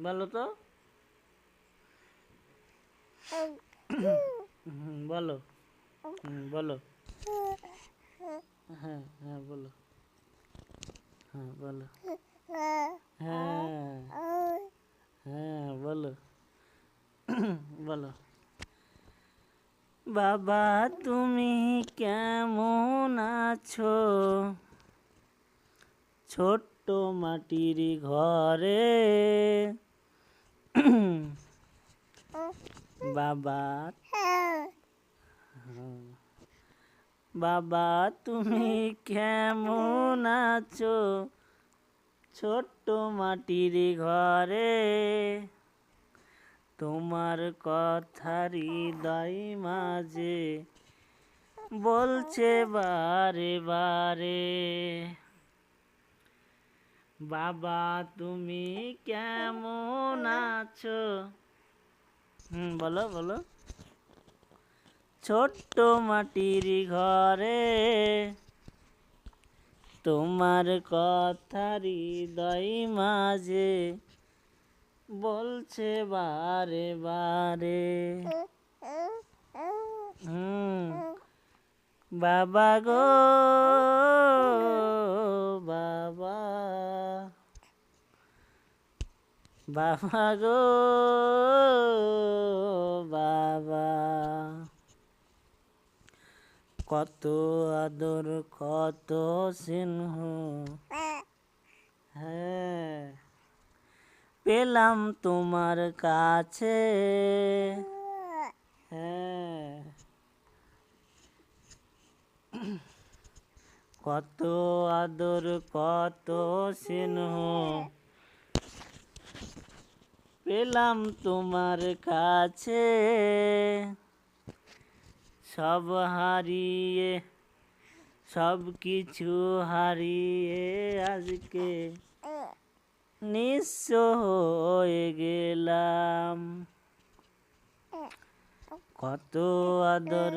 বলো তো। বলো। বলো। হ্যাঁ হ্যাঁ বলো। হ্যাঁ বলো। হ্যাঁ হ্যাঁ বলো। বলো। বাবা তুমি কেমন আছো, ছোট্ট মাটির ঘরে। বাবা বাবা তুমি কেমন আছো, ছোট্ট মাটির ঘরে। তোমার কথা হৃদয় মাঝে বলছে বারে বারে। বাবা তুমি কেমন আছো। বলো বলো। ছোট্ট মাটির ঘরে, তোমার কথা হৃদয় মাঝে বলছে বারে বারে। বাবা গো বাবা, বাবা গো বাবা। কত আদর কত স্নেহ, হ্যাঁ পেলাম তোমার কাছে। হ্যাঁ কত আদর কত স্নেহ পেলাম তোমার কাছে। সব হারিয়ে সব কিছু হারিয়ে আজকে নিঃস্ব হয়ে গেলাম। কত আদর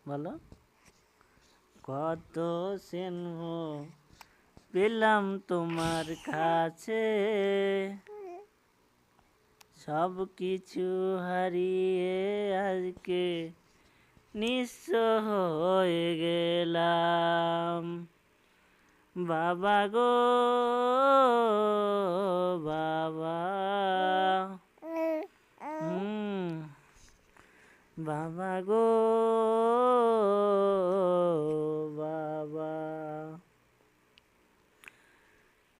বলো। কত স্নেহ পেলাম তোমার কাছে, সব কিছু হারিয়ে আজকে নিঃস্ব হয়ে গেলাম। বাবা গো বাবা, বাবা গো